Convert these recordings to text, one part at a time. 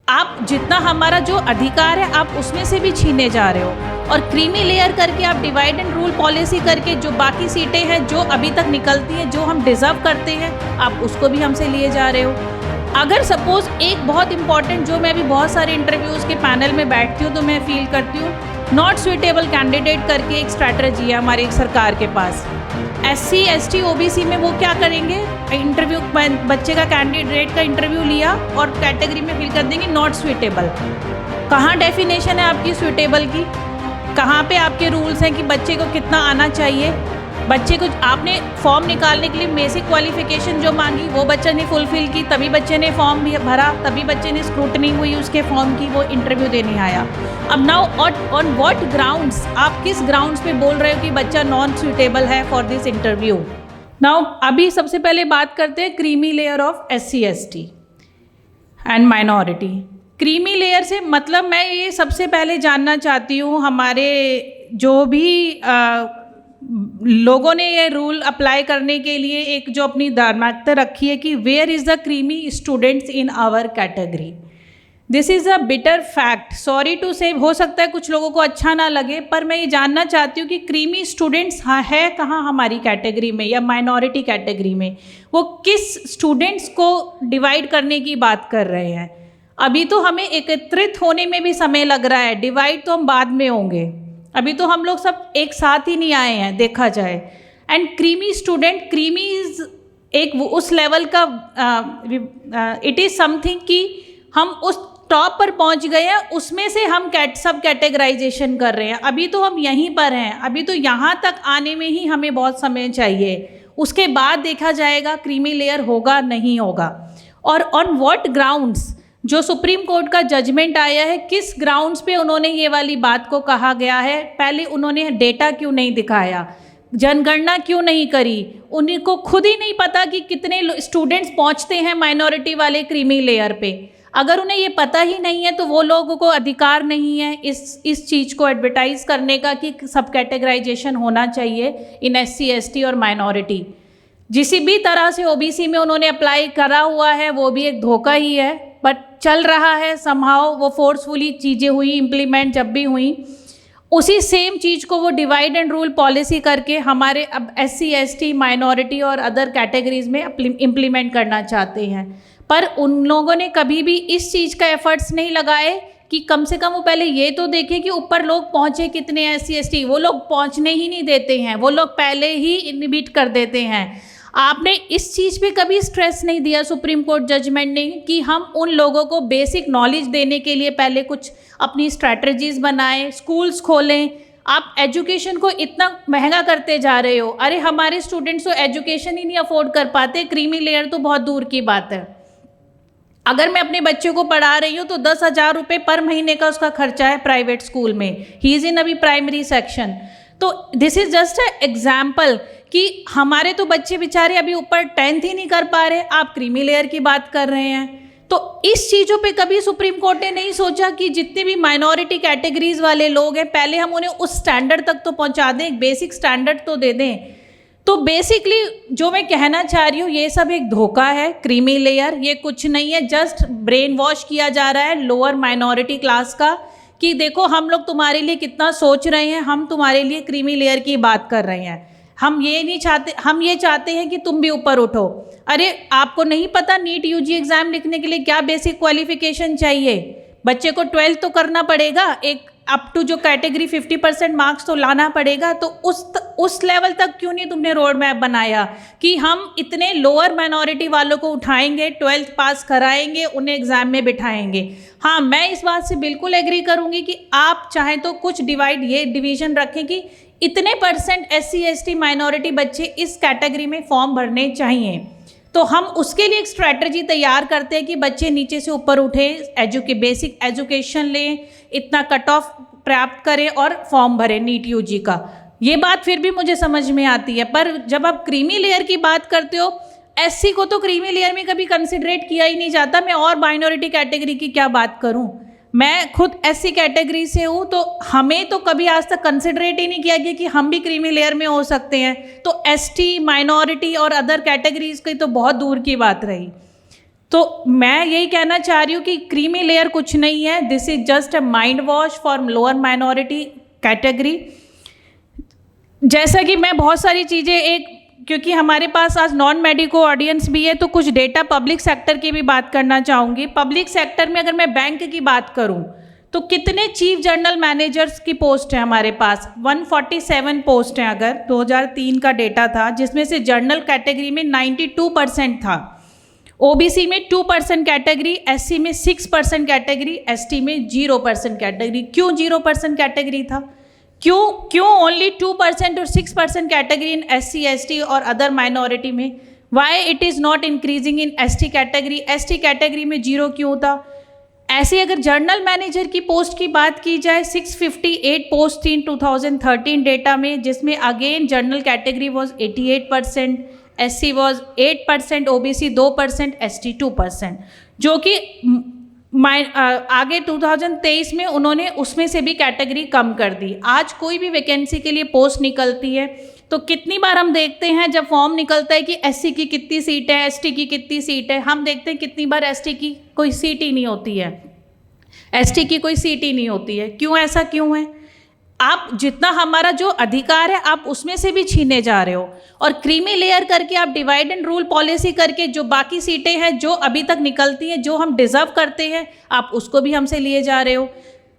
आप जितना हमारा जो अधिकार है आप उसमें से भी छीने जा रहे हो, और क्रीमी लेयर करके आप डिवाइड एंड रूल पॉलिसी करके जो बाकी सीटें हैं जो अभी तक निकलती हैं, जो हम डिज़र्व करते हैं, आप उसको भी हमसे लिए जा रहे हो। अगर सपोज एक बहुत इंपॉर्टेंट, जो मैं भी बहुत सारे इंटरव्यूज़ के पैनल में बैठती हूँ तो मैं फील करती हूँ, नॉट सुइटेबल कैंडिडेट करके एक स्ट्रैटेजी है हमारी सरकार के पास। SC ST OBC में वो क्या करेंगे, इंटरव्यू बच्चे का कैंडिडेट का इंटरव्यू लिया और कैटेगरी में फिल कर देंगे नॉट सुइटेबल। कहाँ डेफिनेशन है आपकी सुइटेबल की, कहाँ पे आपके रूल्स हैं कि बच्चे को कितना आना चाहिए। बच्चे को आपने फॉर्म निकालने के लिए बेसिक क्वालिफिकेशन जो मांगी वो बच्चे ने फुलफिल की, तभी बच्चे ने फॉर्म भी भरा, तभी बच्चे ने स्क्रूटनी हुई उसके फॉर्म की, वो इंटरव्यू देने आया। अब नाउ ऑन व्हाट ग्राउंड्स, आप किस ग्राउंड्स पे बोल रहे हो कि बच्चा नॉन सुइटेबल है फॉर दिस इंटरव्यू। नाउ अभी सबसे पहले बात करते हैं creamy layer of SC ST and minority. Creamy layer से मतलब मैं ये सबसे पहले जानना चाहती हूँ, हमारे जो भी लोगों ने ये रूल अप्लाई करने के लिए एक जो अपनी धार्मिकता रखी है कि where is the creamy students in our category. This is a bitter fact, sorry to say, हो सकता है कुछ लोगों को अच्छा ना लगे, पर मैं ये जानना चाहती हूँ कि क्रीमी स्टूडेंट्स है कहाँ हमारी कैटेगरी में या माइनॉरिटी कैटेगरी में, वो किस स्टूडेंट्स को डिवाइड करने की बात कर रहे हैं। अभी तो हमें एकत्रित होने में भी समय लग रहा है, डिवाइड तो हम बाद में होंगे, अभी तो हम लोग सब एक साथ ही नहीं आए हैं देखा जाए। And creamy student, creamy is एक उस लेवल का, इट इज़ समथिंग कि हम उस टॉप पर पहुंच गए हैं, उसमें से हम सब कैटेगराइजेशन कर रहे हैं। अभी तो हम यहीं पर हैं, अभी तो यहाँ तक आने में ही हमें बहुत समय चाहिए, उसके बाद देखा जाएगा क्रीमी लेयर होगा नहीं होगा। और ऑन व्हाट ग्राउंड्स, जो सुप्रीम कोर्ट का जजमेंट आया है, किस ग्राउंड्स पे उन्होंने ये वाली बात को कहा गया है। पहले उन्होंने डेटा क्यों नहीं दिखाया, जनगणना क्यों नहीं करी, उन्हीं को खुद ही नहीं पता कि कितने स्टूडेंट्स पहुंचते हैं माइनॉरिटी वाले क्रीमी लेयर पे। अगर उन्हें ये पता ही नहीं है तो वो लोगों को अधिकार नहीं है इस चीज़ को एडवर्टाइज करने का कि सब कैटेगराइजेशन होना चाहिए इन SC ST और माइनॉरिटी। जिस भी तरह से OBC में उन्होंने अप्लाई करा हुआ है वो भी एक धोखा ही है, बट चल रहा है समहाउ, वो फोर्सफुली चीज़ें हुई इम्प्लीमेंट, जब भी हुई उसी सेम चीज़ को वो डिवाइड एंड रूल पॉलिसी करके हमारे अब SC ST माइनॉरिटी और अदर कैटेगरीज में इम्प्लीमेंट करना चाहते हैं। पर उन लोगों ने कभी भी इस चीज़ का एफर्ट्स नहीं लगाए कि कम से कम वो पहले ये तो देखें कि ऊपर लोग पहुँचे कितने SC ST। वो लोग पहुँचने ही नहीं देते हैं, वो लोग पहले ही इनहिबिट कर देते हैं। आपने इस चीज़ पे कभी स्ट्रेस नहीं दिया सुप्रीम कोर्ट जजमेंट ने कि हम उन लोगों को बेसिक नॉलेज देने के लिए पहले कुछ अपनी स्ट्रैटेजीज बनाएं, स्कूल्स खोलें। आप एजुकेशन को इतना महंगा करते जा रहे हो, अरे हमारे स्टूडेंट्स तो एजुकेशन ही नहीं अफोर्ड कर पाते, क्रीमी लेयर तो बहुत दूर की बात है। अगर मैं अपने बच्चे को पढ़ा रही हूँ तो 10,000 रुपये पर महीने का उसका खर्चा है प्राइवेट स्कूल में, ही इज़ इन अभी प्राइमरी सेक्शन। तो this is just a example कि हमारे तो बच्चे बेचारे अभी ऊपर 10th ही नहीं कर पा रहे, आप क्रीमी लेयर की बात कर रहे हैं। तो इस चीज़ों पे कभी सुप्रीम कोर्ट ने नहीं सोचा कि जितने भी माइनॉरिटी कैटेगरीज वाले लोग हैं पहले हम उन्हें उस स्टैंडर्ड तक तो पहुंचा दें, एक बेसिक स्टैंडर्ड तो दे दें। तो बेसिकली जो मैं कहना चाह रही हूँ, ये सब एक धोखा है। क्रीमी लेयर ये कुछ नहीं है, जस्ट ब्रेन वॉश किया जा रहा है लोअर माइनॉरिटी क्लास का कि देखो हम लोग तुम्हारे लिए कितना सोच रहे हैं, हम तुम्हारे लिए क्रीमी लेयर की बात कर रहे हैं। हम ये नहीं चाहते, हम ये चाहते हैं कि तुम भी ऊपर उठो। अरे आपको नहीं पता नीट UG एग्ज़ाम लिखने के लिए क्या बेसिक क्वालिफिकेशन चाहिए? बच्चे को 12th तो करना पड़ेगा, एक अप टू जो कैटेगरी 50% मार्क्स तो लाना पड़ेगा। तो उस लेवल तक क्यों नहीं तुमने रोड मैप बनाया कि हम इतने लोअर माइनॉरिटी वालों को उठाएंगे, 12th पास कराएंगे, उन्हें एग्ज़ाम में बिठाएंगे। हाँ, मैं इस बात से बिल्कुल एग्री करूँगी कि आप चाहें तो कुछ ये डिवीज़न रखें कि इतने परसेंट SC ST माइनॉरिटी बच्चे इस कैटेगरी में फॉर्म भरने चाहिए। तो हम उसके लिए एक स्ट्रैटेजी तैयार करते हैं कि बच्चे नीचे से ऊपर उठे, बेसिक एजुकेशन लें, इतना कट ऑफ प्राप्त करें और फॉर्म भरें नीट UG का। ये बात फिर भी मुझे समझ में आती है। पर जब आप क्रीमी लेयर की बात करते हो, SC को तो क्रीमी लेयर में कभी कंसिडरेट किया ही नहीं जाता। मैं और माइनॉरिटी कैटेगरी की क्या बात करूं? मैं खुद SC कैटेगरी से हूँ, तो हमें तो कभी आज तक कंसिडरेट ही नहीं किया गया कि हम भी क्रीमी लेयर में हो सकते हैं। तो ST माइनॉरिटी और अदर कैटेगरीज की तो बहुत दूर की बात रही। तो मैं यही कहना चाह रही हूँ कि क्रीमी लेयर कुछ नहीं है, this is just a mind wash for lower minority category. जैसा कि मैं बहुत सारी चीज़ें क्योंकि हमारे पास आज नॉन मेडिको ऑडियंस भी है, तो कुछ डेटा पब्लिक सेक्टर की भी बात करना चाहूँगी। पब्लिक सेक्टर में अगर मैं बैंक की बात करूँ तो कितने चीफ जनरल मैनेजर्स की पोस्ट है हमारे पास? 147 पोस्ट हैं अगर 2003 का डेटा था, जिसमें से जनरल कैटेगरी में 92% था, ओबीसी में 2% कैटेगरी, एससी में 6% कैटेगरी, एसटी में 0% कैटेगरी। क्यों 0% कैटेगरी था? क्यों ओनली 2% और 6% कैटेगरी इन एससी एसटी और अदर माइनॉरिटी में? Why it is not increasing in ST category? ST category में 0 क्यों था? ऐसे अगर जनरल मैनेजर की पोस्ट की बात की जाए, 658 पोस्ट थी इन 2013 डेटा में, जिसमें again general category was 88%, SC was 8%, OBC 2%, ST 2%, जो कि आगे 2023 में उन्होंने उसमें से भी कैटेगरी कम कर दी। आज कोई भी वैकेंसी के लिए पोस्ट निकलती है तो कितनी बार हम देखते हैं जब फॉर्म निकलता है कि एससी की कितनी सीट है, एसटी की कितनी सीट है, हम देखते हैं कितनी बार एसटी की कोई सीट ही नहीं होती है, एसटी की कोई सीट ही नहीं होती है। क्यों, ऐसा क्यों है? आप जितना हमारा जो अधिकार है आप उसमें से भी छीने जा रहे हो, और क्रीमी लेयर करके आप डिवाइड एंड रूल पॉलिसी करके जो बाकी सीटें हैं जो अभी तक निकलती हैं, जो हम डिजर्व करते हैं, आप उसको भी हमसे लिए जा रहे हो।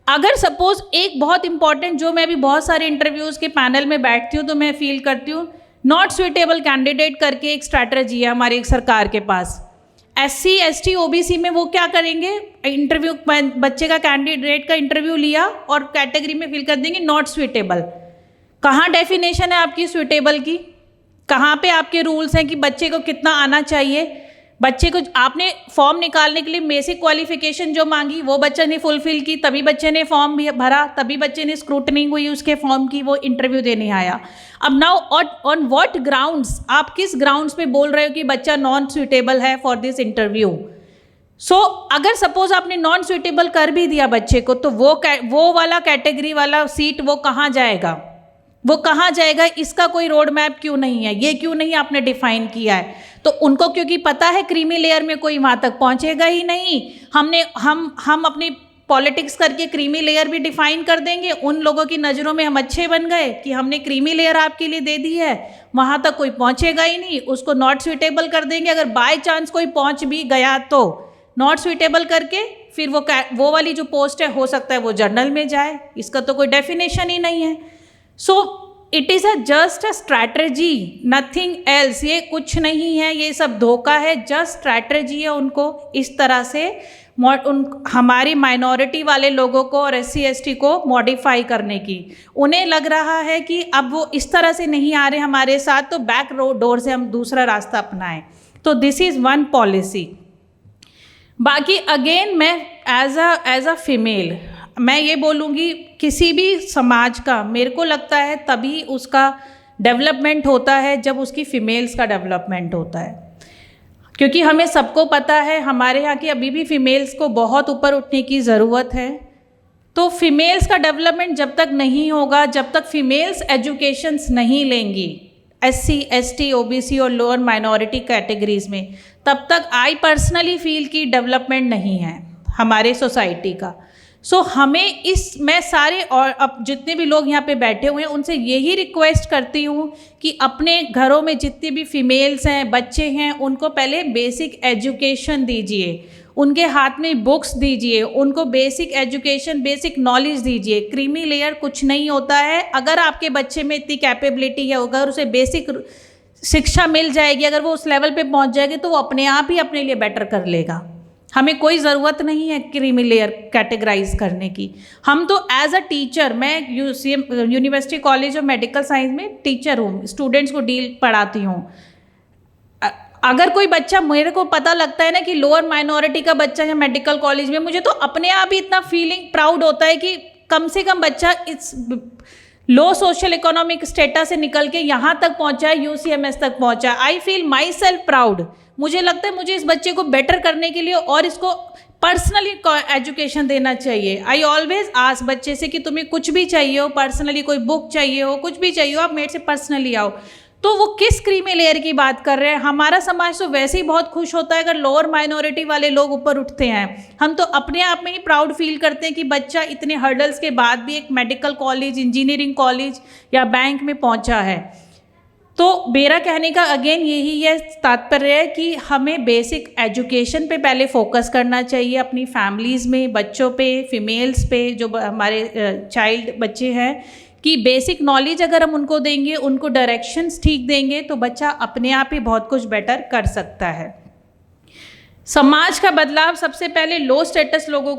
अगर सपोज एक बहुत इंपॉर्टेंट, जो मैं भी बहुत सारे इंटरव्यूज़ के पैनल में बैठती हूँ तो मैं फील करती हूँ, नॉट सुइटेबल कैंडिडेट करके एक स्ट्रैटेजी है हमारी सरकार के पास। एससी एसटी ओबीसी में वो क्या करेंगे, इंटरव्यू बच्चे का कैंडिडेट का इंटरव्यू लिया और कैटेगरी में फिल कर देंगे नॉट सुइटेबल। कहाँ डेफिनेशन है आपकी सुइटेबल की? कहाँ पे आपके रूल्स हैं कि बच्चे को कितना आना चाहिए? बच्चे को आपने फॉर्म निकालने के लिए बेसिक क्वालिफिकेशन जो मांगी वो बच्चे ने फुलफिल की, तभी बच्चे ने फॉर्म भी भरा, तभी बच्चे ने स्क्रूटनी हुई उसके फॉर्म की, वो इंटरव्यू देने आया। अब नाउ ऑन व्हाट ग्राउंड्स, आप किस ग्राउंड्स पे बोल रहे हो कि बच्चा नॉन सुइटेबल है फॉर दिस इंटरव्यू? सो अगर सपोज आपने नॉन सुइटेबल कर भी दिया बच्चे को, तो वो वाला कैटेगरी वाला सीट वो कहाँ जाएगा? वो कहाँ जाएगा? इसका कोई रोड मैप क्यों नहीं है? ये क्यों नहीं आपने डिफाइन किया है? तो उनको क्योंकि पता है क्रीमी लेयर में कोई वहाँ तक पहुँचेगा ही नहीं, हम अपनी पॉलिटिक्स करके क्रीमी लेयर भी डिफाइन कर देंगे। उन लोगों की नज़रों में हम अच्छे बन गए कि हमने क्रीमी लेयर आपके लिए दे दी है, वहाँ तक कोई पहुँचेगा ही नहीं, उसको नॉट सुइटेबल कर देंगे। अगर बाय चांस कोई पहुँच भी गया तो नॉट सुइटेबल करके फिर वो वाली जो पोस्ट है हो सकता है वो जनरल में जाए, इसका तो कोई डेफिनेशन ही नहीं है। So it is just a strategy, nothing else. ये कुछ नहीं है, ये सब धोखा है, जस्ट स्ट्रैटेजी है उनको इस तरह से हमारी माइनॉरिटी वाले लोगों को और एससी एसटी को मॉडिफाई करने की। उन्हें लग रहा है कि अब वो इस तरह से नहीं आ रहे हमारे साथ, तो बैक डोर से हम दूसरा रास्ता अपनाएं। तो दिस इज़ वन पॉलिसी। बाकी अगेन मैं एज अ फीमेल मैं ये बोलूँगी, किसी भी समाज का मेरे को लगता है तभी उसका डेवलपमेंट होता है जब उसकी फीमेल्स का डेवलपमेंट होता है, क्योंकि हमें सबको पता है हमारे यहाँ की अभी भी फीमेल्स को बहुत ऊपर उठने की ज़रूरत है। तो फीमेल्स का डेवलपमेंट जब तक नहीं होगा, जब तक फीमेल्स एजुकेशंस नहीं लेंगी एससी एसटी ओबीसी और लोअर माइनॉरिटी कैटेगरीज में, तब तक आई पर्सनली फील कि डेवलपमेंट नहीं है हमारे सोसाइटी का। सो हमें मैं सारे और अब जितने भी लोग यहाँ पे बैठे हुए हैं उनसे यही रिक्वेस्ट करती हूँ कि अपने घरों में जितनी भी फीमेल्स हैं, बच्चे हैं, उनको पहले बेसिक एजुकेशन दीजिए, उनके हाथ में बुक्स दीजिए, उनको बेसिक एजुकेशन बेसिक नॉलेज दीजिए। क्रीमी लेयर कुछ नहीं होता है। अगर आपके बच्चे में इतनी कैपेबिलिटी है, अगर उसे बेसिक शिक्षा मिल जाएगी, अगर वो उस लेवल पे पहुँच जाएगी तो वो अपने आप ही अपने लिए बेटर कर लेगा। हमें कोई ज़रूरत नहीं है क्रीमी लेयर कैटेगराइज करने की। हम तो एज अ टीचर, मैं university college of medical science में टीचर हूँ, स्टूडेंट्स को पढ़ाती हूँ। अगर कोई बच्चा, मेरे को पता लगता है ना कि लोअर माइनॉरिटी का बच्चा है मेडिकल कॉलेज में, मुझे तो अपने आप ही इतना फीलिंग प्राउड होता है कि कम से कम बच्चा इस लो सोशल इकोनॉमिक स्टेटस से निकल के यहाँ तक पहुँचा है, यूसीएमएस तक पहुँचा है। I feel my self proud. मुझे लगता है मुझे इस बच्चे को बेटर करने के लिए और इसको पर्सनली एजुकेशन देना चाहिए। आई ऑलवेज आस्क बच्चे से कि तुम्हें कुछ भी चाहिए हो, पर्सनली कोई बुक चाहिए हो, कुछ भी चाहिए हो, आप मेरे से पर्सनली आओ। तो वो किस क्रीमी लेयर की बात कर रहे हैं? हमारा समाज तो वैसे ही बहुत खुश होता है अगर लोअर माइनॉरिटी वाले लोग ऊपर उठते हैं। हम तो अपने आप में ही प्राउड फील करते हैं कि बच्चा इतने हर्डल्स के बाद भी एक मेडिकल कॉलेज, इंजीनियरिंग कॉलेज या बैंक में पहुंचा है। तो मेरा कहने का अगेन यही है, तात्पर्य है कि हमें बेसिक एजुकेशन पे पहले फोकस करना चाहिए, अपनी फैमिलीज़ में, बच्चों पे, फीमेल्स पे, जो हमारे चाइल्ड बच्चे हैं, कि बेसिक नॉलेज अगर हम उनको देंगे, उनको डायरेक्शंस ठीक देंगे, तो बच्चा अपने आप ही बहुत कुछ बेटर कर सकता है। समाज का बदलाव सबसे पहले लो स्टेटस लोगों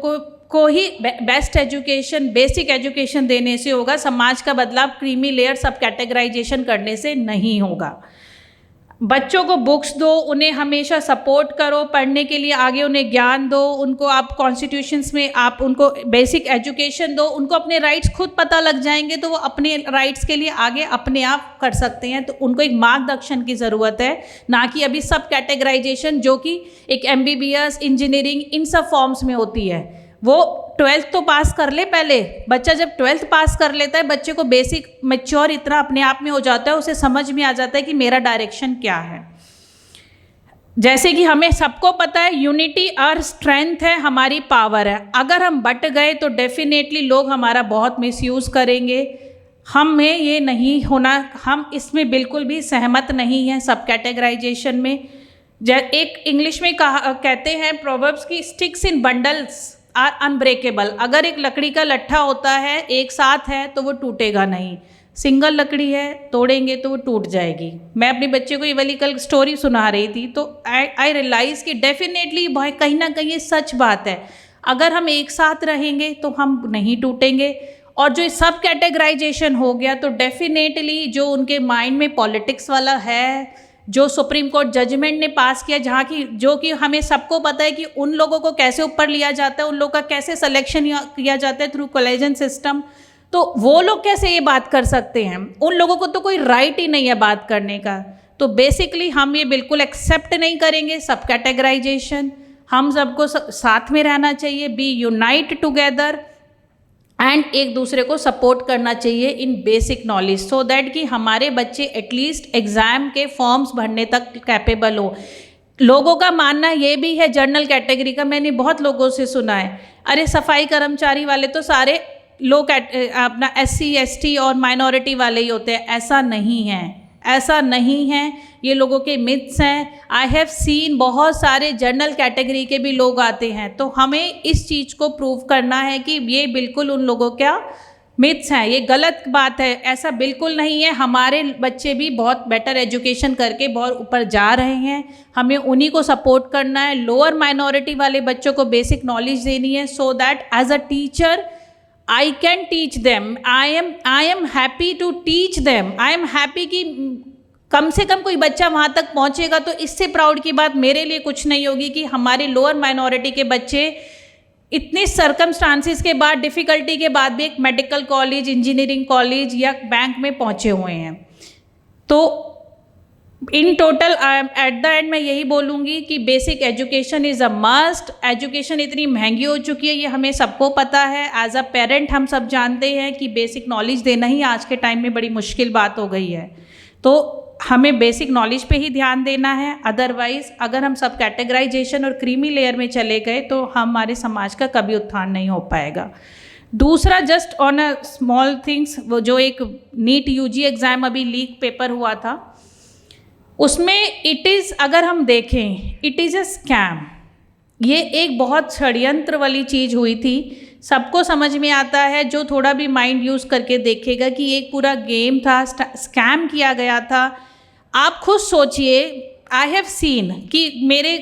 को ही बेस्ट एजुकेशन, बेसिक एजुकेशन देने से होगा। समाज का बदलाव क्रीमी लेयर सब कैटेगराइजेशन करने से नहीं होगा। बच्चों को बुक्स दो, उन्हें हमेशा सपोर्ट करो, पढ़ने के लिए आगे उन्हें ज्ञान दो, उनको आप कॉन्स्टिट्यूशंस में आप उनको बेसिक एजुकेशन दो, उनको अपने राइट्स खुद पता लग जाएंगे तो वो अपने राइट्स के लिए आगे अपने आप कर सकते हैं। तो उनको एक मार्गदर्शन की ज़रूरत है, ना कि अभी सब कैटेगराइजेशन जो कि एक MBBS, इंजीनियरिंग, इन सब फॉर्म्स में होती है। वो 12th तो पास कर ले पहले। बच्चा जब 12th पास कर लेता है, बच्चे को बेसिक मैच्योर इतना अपने आप में हो जाता है, उसे समझ में आ जाता है कि मेरा डायरेक्शन क्या है। जैसे कि हमें सबको पता है यूनिटी और स्ट्रेंथ है, हमारी पावर है। अगर हम बट गए तो डेफिनेटली लोग हमारा बहुत मिसयूज़ करेंगे। हमें ये नहीं होना, हम इसमें बिल्कुल भी सहमत नहीं हैं सब कैटेगराइजेशन में। एक इंग्लिश में कहते हैं प्रोवर्ब्स की, sticks in bundles are unbreakable. अगर एक लकड़ी का लट्ठा होता है, एक साथ है, तो वो टूटेगा नहीं। सिंगल लकड़ी है, तोड़ेंगे तो वो टूट जाएगी। मैं अपने बच्चे को ये वाली कल स्टोरी सुना रही थी, तो आई रियलाइज़ कि डेफिनेटली भाई कहीं ना कहीं ये सच बात है। अगर हम एक साथ रहेंगे तो हम नहीं टूटेंगे। और जो सब कैटेगराइजेशन हो गया तो डेफिनेटली जो उनके माइंड में पॉलिटिक्स वाला है, जो सुप्रीम कोर्ट जजमेंट ने पास किया, जहाँ की जो कि हमें सबको पता है कि उन लोगों को कैसे ऊपर लिया जाता है, उन लोगों का कैसे सिलेक्शन किया जाता है थ्रू कॉलेजन सिस्टम, तो वो लोग कैसे ये बात कर सकते हैं? उन लोगों को तो कोई राइट ही नहीं है बात करने का। तो बेसिकली हम ये बिल्कुल एक्सेप्ट नहीं करेंगे सब कैटेगराइजेशन। हम सबको साथ में रहना चाहिए, बी यूनाइट टुगेदर एंड एक दूसरे को सपोर्ट करना चाहिए इन बेसिक नॉलेज, सो दैट कि हमारे बच्चे एटलीस्ट एग्ज़ाम के फॉर्म्स भरने तक कैपेबल हो। लोगों का मानना ये भी है जनरल कैटेगरी का, मैंने बहुत लोगों से सुना है, अरे सफाई कर्मचारी वाले तो सारे लोग अपना SC ST और माइनॉरिटी वाले ही होते हैं। ऐसा नहीं है, ऐसा नहीं है, ये लोगों के मिथ्स हैं। आई हैव सीन बहुत सारे जनरल कैटेगरी के भी लोग आते हैं। तो हमें इस चीज़ को प्रूव करना है कि ये बिल्कुल उन लोगों का मिथ्स हैं, ये गलत बात है, ऐसा बिल्कुल नहीं है। हमारे बच्चे भी बहुत बेटर एजुकेशन करके बहुत ऊपर जा रहे हैं, हमें उन्हीं को सपोर्ट करना है। लोअर माइनॉरिटी वाले बच्चों को बेसिक नॉलेज देनी है, so that as a teacher I can teach them. I am happy to teach them. I am happy कि कम से कम कोई बच्चा वहाँ तक पहुँचेगा, तो इससे प्राउड की बात मेरे लिए कुछ नहीं होगी कि हमारे लोअर माइनॉरिटी के बच्चे इतने सर्कमस्टांसिस के बाद, डिफ़िकल्टी के बाद भी एक मेडिकल कॉलेज, इंजीनियरिंग कॉलेज या बैंक में पहुँचे हुए हैं। तो in total at the end मैं यही बोलूँगी कि basic education is a must. Education इतनी महंगी हो चुकी है, ये हमें सबको पता है। एज अ पेरेंट हम सब जानते हैं कि बेसिक नॉलेज देना ही आज के टाइम में बड़ी मुश्किल बात हो गई है। तो हमें बेसिक नॉलेज पे ही ध्यान देना है। अदरवाइज़ अगर हम सब कैटेगराइजेशन और क्रीमी लेयर में चले गए तो हमारे समाज का कभी उत्थान नहीं हो पाएगा। दूसरा, just on a small things, वो जो एक नीट UG एग्ज़ाम अभी लीक पेपर हुआ था, उसमें इट इज़, अगर हम देखें, इट इज़ अ स्कैम। ये एक बहुत षड्यंत्र वाली चीज़ हुई थी। सबको समझ में आता है जो थोड़ा भी माइंड यूज़ करके देखेगा कि एक पूरा गेम था, स्कैम किया गया था। आप खुद सोचिए, आई हैव सीन कि मेरे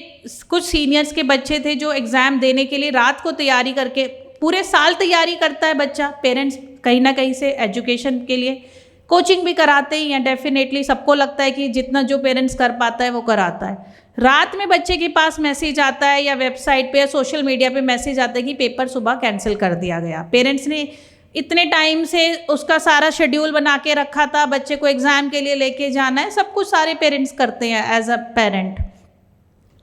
कुछ सीनियर्स के बच्चे थे जो एग्ज़ाम देने के लिए रात को तैयारी करके, पूरे साल तैयारी करता है बच्चा, पेरेंट्स कहीं ना कहीं से एजुकेशन के लिए कोचिंग भी कराते ही हैं। डेफिनेटली सबको लगता है कि जितना जो पेरेंट्स कर पाता है वो कराता है। रात में बच्चे के पास मैसेज आता है या वेबसाइट पे या सोशल मीडिया पे मैसेज आता है कि पेपर सुबह कैंसिल कर दिया गया। पेरेंट्स ने इतने टाइम से उसका सारा शेड्यूल बना के रखा था, बच्चे को एग्ज़ाम के लिए लेके जाना है, सब कुछ सारे पेरेंट्स करते हैं एज अ पेरेंट।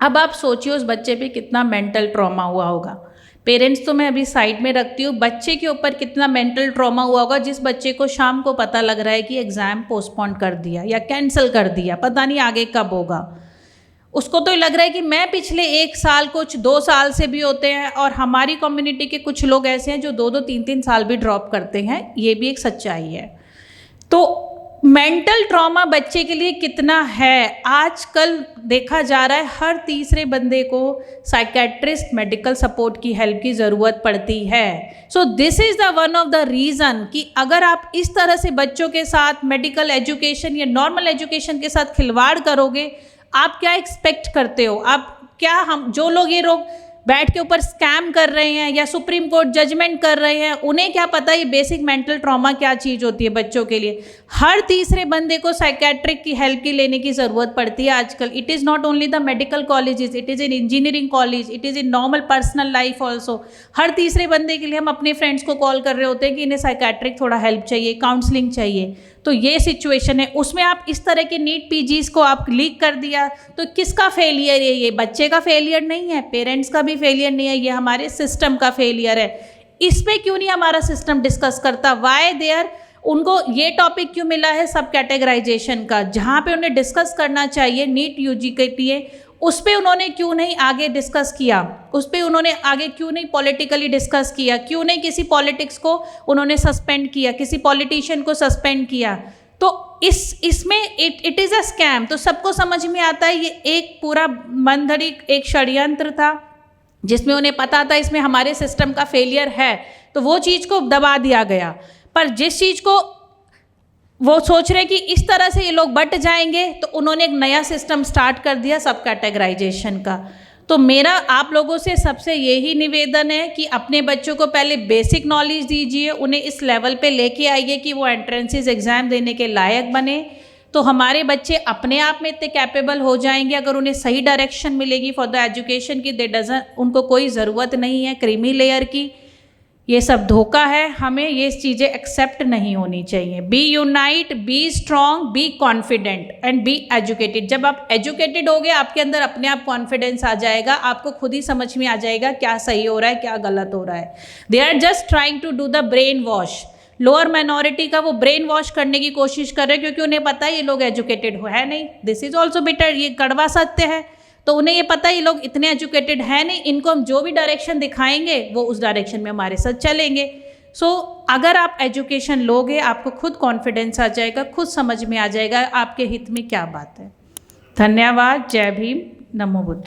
अब आप सोचिए उस बच्चे पे कितना मेंटल ट्रॉमा हुआ होगा। पेरेंट्स तो मैं अभी साइड में रखती हूँ, बच्चे के ऊपर कितना मेंटल ट्रॉमा हुआ होगा जिस बच्चे को शाम को पता लग रहा है कि एग्ज़ाम पोस्टपोन कर दिया या कैंसिल कर दिया, पता नहीं आगे कब होगा। उसको तो लग रहा है कि मैं पिछले 1 साल, कुछ 2 साल से भी होते हैं, और हमारी कम्युनिटी के कुछ लोग ऐसे हैं जो 2-2 3-3 साल भी ड्रॉप करते हैं, ये भी एक सच्चाई है। तो मेंटल ट्रॉमा बच्चे के लिए कितना है, आजकल देखा जा रहा है हर तीसरे बंदे को साइकेट्रिस्ट, मेडिकल सपोर्ट की हेल्प की ज़रूरत पड़ती है। So this is the one of the reason कि अगर आप इस तरह से बच्चों के साथ मेडिकल एजुकेशन या नॉर्मल एजुकेशन के साथ खिलवाड़ करोगे, आप क्या एक्सपेक्ट करते हो? आप क्या, हम जो लोग ये लोग बैठ के ऊपर स्कैम कर रहे हैं या सुप्रीम कोर्ट जजमेंट कर रहे हैं, उन्हें क्या पता ये बेसिक मेंटल ट्रॉमा क्या चीज़ होती है बच्चों के लिए। हर तीसरे बंदे को साइकेट्रिक की हेल्प की लेने की ज़रूरत पड़ती है आजकल। It is not only the medical colleges, it is in engineering college, it is in normal personal life also. हर तीसरे बंदे के लिए हम अपने फ्रेंड्स को कॉल कर रहे होते हैं कि इन्हें साइकेट्रिक थोड़ा हेल्प चाहिए, काउंसलिंग चाहिए। तो ये सिचुएशन है, उसमें आप इस तरह के नीट पीजीज को आप लीक कर दिया तो किसका फेलियर है? ये बच्चे का फेलियर नहीं है, पेरेंट्स का भी फेलियर नहीं है, ये हमारे सिस्टम का फेलियर है। इस पे क्यों नहीं हमारा सिस्टम डिस्कस करता? वाई देयर, उनको ये टॉपिक क्यों मिला है सब कैटेगराइजेशन का, जहाँ पे उन्हें डिस्कस करना चाहिए नीट यूजी के लिए, उस पर उन्होंने क्यों नहीं आगे डिस्कस किया? उस पर उन्होंने आगे क्यों नहीं पॉलिटिकली डिस्कस किया? क्यों नहीं किसी पॉलिटिक्स को उन्होंने सस्पेंड किया, किसी पॉलिटिशियन को सस्पेंड किया? तो इसमें इट इज़ अ स्कैम। तो सबको समझ में आता है ये एक पूरा मनधड़ी एक षड्यंत्र था, जिसमें उन्हें पता था इसमें हमारे सिस्टम का फेलियर है, तो वो चीज़ को दबा दिया गया। पर जिस चीज़ को वो सोच रहे कि इस तरह से ये लोग बट जाएंगे, तो उन्होंने एक नया सिस्टम स्टार्ट कर दिया सब कैटेगराइजेशन का। तो मेरा आप लोगों से सबसे यही निवेदन है कि अपने बच्चों को पहले बेसिक नॉलेज दीजिए, उन्हें इस लेवल पे लेके आइए कि वो एंट्रेंसेस एग्ज़ाम देने के लायक बने। तो हमारे बच्चे अपने आप में इतने कैपेबल हो जाएंगे अगर उन्हें सही डायरेक्शन मिलेगी फॉर द एजुकेशन की। उनको कोई ज़रूरत नहीं है क्रीमी लेयर की, ये सब धोखा है, हमें ये चीज़ें एक्सेप्ट नहीं होनी चाहिए। Be unite, be strong, be confident and be educated. जब आप एजुकेटेड होगे आपके अंदर अपने आप कॉन्फिडेंस आ जाएगा, आपको खुद ही समझ में आ जाएगा क्या सही हो रहा है क्या गलत हो रहा है। They are just trying to do the brain wash. Lower minority का वो ब्रेन वॉश करने की कोशिश कर रहे हैं क्योंकि उन्हें पता है ये लोग एजुकेटेड है नहीं। दिस इज ऑल्सो बिटर, ये कड़वा सत्य है। तो उन्हें ये पता है ये लोग इतने एजुकेटेड है नहीं, इनको हम जो भी डायरेक्शन दिखाएंगे वो उस डायरेक्शन में हमारे साथ चलेंगे। सो अगर आप एजुकेशन लोगे आपको खुद कॉन्फिडेंस आ जाएगा, खुद समझ में आ जाएगा आपके हित में क्या बात है। धन्यवाद। जय भीम, नमो बुद्ध।